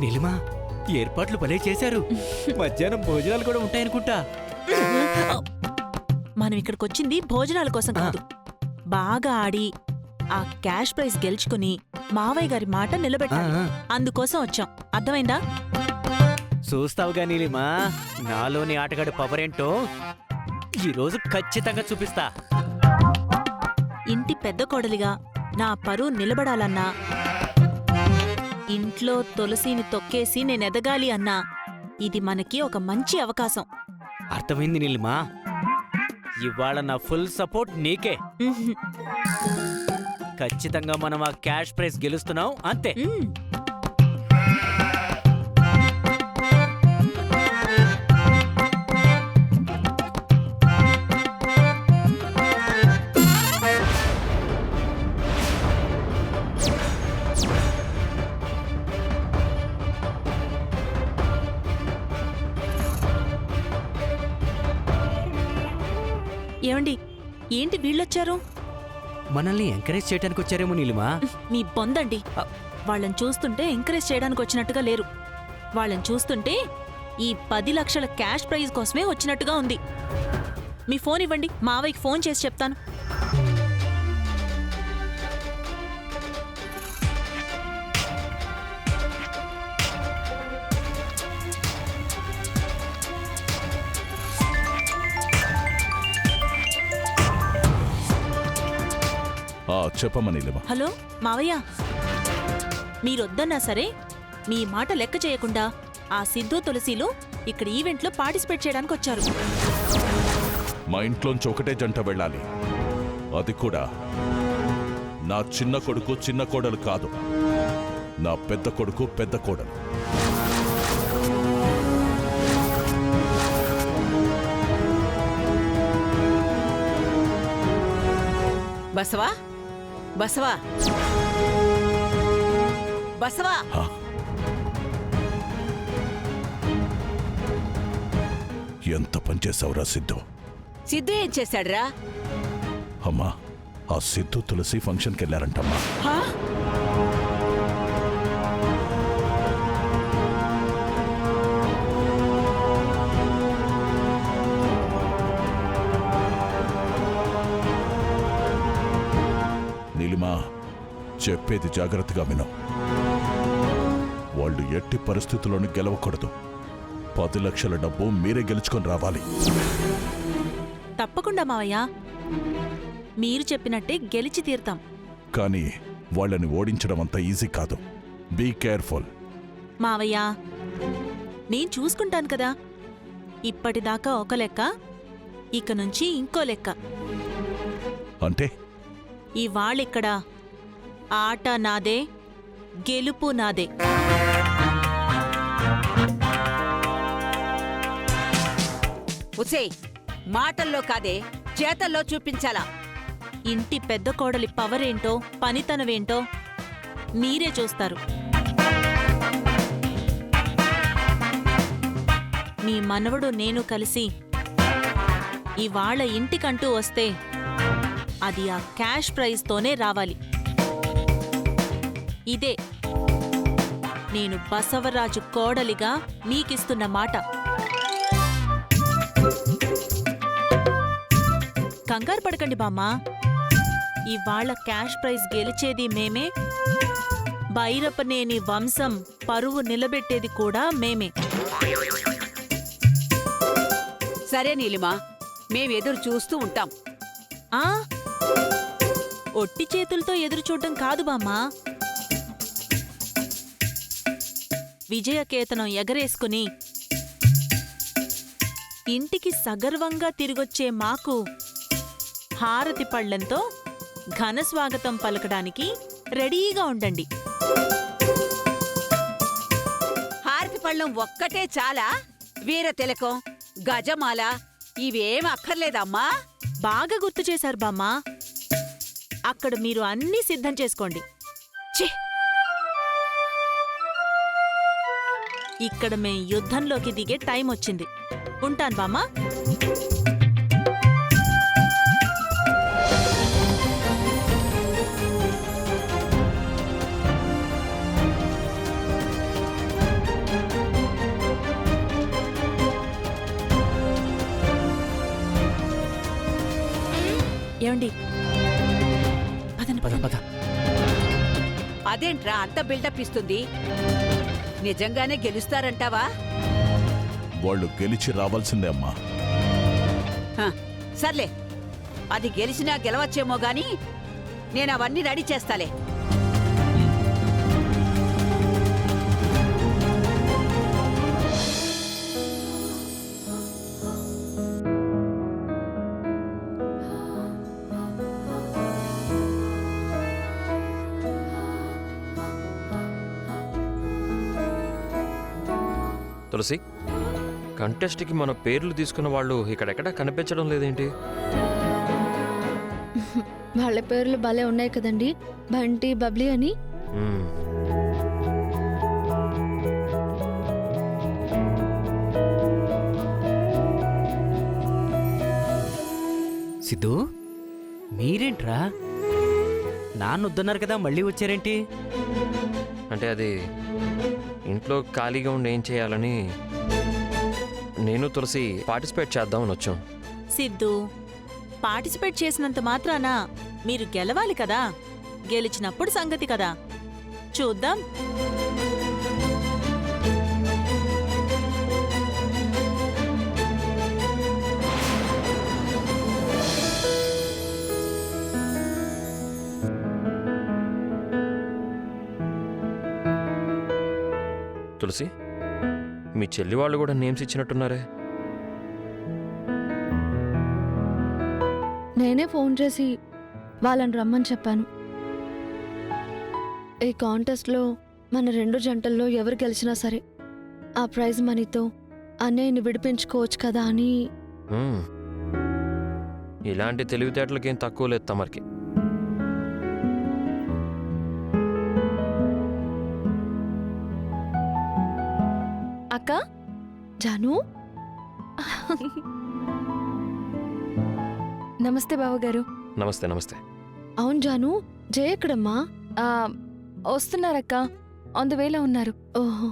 నీలిమా, ఏర్పాట్లు భలే చేశారు. మధ్యాహ్నం భోజనాలు కూడా ఉంటాయనుకుంటా. మనం ఇక్కడికొచ్చింది భోజనాల కోసం కాదు, బాగా ఆడి ఆ క్యాష్ ప్రైజ్ గెలుచుకుని మావయ్య గారి మాట నిలబెట్టాలి. అందుకోసం వచ్చాం, అర్థమైందా? చూస్తావుగా నీలిమా, నాలోని ఆటగాడు పవర్ ఏంటో ఈరోజు ఖచ్చితంగా చూపిస్తా. ఇంటి పెద్ద కోడలిగా నా పరువు నిలబడాలన్నా, ఇంట్లో తులసిని తొక్కేసి నేనెదగాలి అన్నా ఇది మనకి ఒక మంచి అవకాశం. అర్థమైంది నీలిమా, ఇవాళ నా ఫుల్ సపోర్ట్ నీకే. ఉహుం. ఖచ్చితంగా మనం ఆ క్యాష్ ప్రైజ్ గెలుస్తున్నాం, అంతే. ఉమ్. ఏమండి, ఏంటి వీళ్ళొచ్చారు? మనల్ని ఎంకరేజ్ చేయడానికి వచ్చారేమో నీలిమా. మీ బొందండి. వాళ్ళని చూస్తుంటే ఎంకరేజ్ చేయడానికి వచ్చినట్టుగా లేరు. వాళ్ళని చూస్తుంటే ఈ 10 లక్షల క్యాష్ ప్రైజ్ కోసమే వచ్చినట్టుగా ఉంది. మీ ఫోన్ ఇవ్వండి, మావయ్యకి ఫోన్ చేసి చెప్తాను. చెప్పమ్మా నీలిమా. హలో మావయ్య, మీరొద్దన్నా సరే మీ మాట లెక్క చేయకుండా ఆ సిద్ధు తులసిలు ఇక్కడ ఈవెంట్లో పార్టిసిపేట్ చేయడానికి వచ్చారు. మా ఇంట్లోంచి ఒకటే జంట వెళ్ళాలి, అది కూడా నా చిన్న కొడుకు చిన్న కోడలు కాదు, నా పెద్ద కొడుకు పెద్ద కోడలు. బసవా, బసవా, బసవా. ఎంత పనిచేసావురా సిద్ధు? సిద్ధు ఏం చేశాడ్రా? అమ్మా, ఆ సిద్ధు తులసి ఫంక్షన్కి వెళ్ళారంటమ్మా. హా? నీలిమా, చెప్పేది జాగ్రత్తగా విను. వాళ్ళు ఎట్టి పరిస్థితుల్లోనూ గెలవకూడదు. 10 లక్షల డబ్బు మీరే గెలుచుకొని రావాలి. తప్పకుండా మావయ్య, మీరు చెప్పినట్టే గెలిచి తీరుతాం. కానీ వాళ్ళని ఓడించడం అంత ఈజీ కాదు. Be careful. మావయ్య, నేను చూసుకుంటాను కదా. ఇప్పటిదాకా ఒక లెక్క, ఇక నుంచి ఇంకో లెక్క. అంటే ఇవాళిక్కడ ఆట నాదే, గెలుపు నాదే. ఉసేయ్, మాటల్లో కాదే చేతల్లో చూపించాలా. ఇంటి పెద్ద కోడలి పవరేంటో పనితనవేంటో మీరే చూస్తారు. మీ మనవడు నేను కలిసి ఇవాళ ఇంటికంటూ వస్తే అది ఆ క్యాష్ ప్రైజ్తోనే రావాలి. ఇదే నేను బసవరాజు కోడలిగా మీకిస్తున్న మాట. కంగారు పడకండి బామ్మా, ఇవాళ క్యాష్ ప్రైజ్ గెలిచేది మేమే, భైరపనేని వంశం పరువు నిలబెట్టేది కూడా మేమే. సరే నీలిమా, మేమెదురు చూస్తూ ఉంటాం. ఆ ఒట్టి చేతులతో ఎదురుచూడ్డం కాదు బామ్మా, విజయకేతనం ఎగరేసుకుని ఇంటికి సగర్వంగా తిరిగొచ్చే మాకు హారతి పళ్లెంతో ఘనస్వాగతం పలకడానికి రెడీగా ఉండండి. హారతి పళ్ళం ఒక్కటే చాలా? వీర తిలకం, గజమాల ఇవేం అక్కర్లేదమ్మా? బాగా గుర్తు చేశారు బామ్మా. అక్కడ మీరు అన్నీ సిద్ధం చేసుకోండి. ఛీ! ఇక్కడ మేం యుద్ధంలోకి దిగే టైం వచ్చింది. ఉంటాను బామ్మా. పద పద. అదేంట్రా అంత బిల్డప్ ఇస్తుంది? నిజంగానే గెలుస్తారంటావా? వాళ్ళు గెలిచి రావాల్సిందే అమ్మా. హ, సర్లే, అది గెలిచినా గెలవచ్చేమో గాని నేను అవన్నీ రెడీ చేస్తాలే. తులసి, కంటెస్ట్కి మన పేర్లు తీసుకున్న వాళ్ళు ఇక్కడెక్కడా కనిపించడం లేదేంటి? వాళ్ళ పేర్లు భలే ఉన్నాయి కదండి, బంటి, బబ్లీ అని. మ్మ్. సిద్ధు, మీరేంట్రా? నాన్నొద్దన్నారు కదా, మళ్ళీ వచ్చారేంటి? అంటే అది ఇంట్లో ఖాళీగా ఉండి ఏం చేయాలని నేను తులసి పార్టిసిపేట్ చేద్దామని వచ్చాం. సిద్ధు, పార్టిసిపేట్ చేసినంత మాత్రాన మీరు గెలవాలి కదా. గెలిచినప్పుడు సంగతి కదా, చూద్దాం. తులసి, మీ చెల్లి వాళ్ళు కూడా నేమ్స్ ఇచ్చినట్టున్నారే. నేనే ఫోన్ చేసి వాళ్ళని రమ్మని చెప్పాను. ఈ కాంటెస్ట్లో మన 2 జంటల్లో ఎవరు గెలిచినా సరే ఆ ప్రైజ్ మనీతో అన్నయ్యని విడిపించుకోవచ్చు కదా అని. మ్మ్. ఇలాంటి తెలివితేటలకేం తక్కువ లేదు తమరికి. అక్క, జాను. నమస్తే బావగారు. నమస్తే. నమస్తే. అవును జాను, జయ ఎక్కడమ్మా? వస్తున్నారక్క, ఆన్ ద వేలో ఉన్నారు. ఓహో,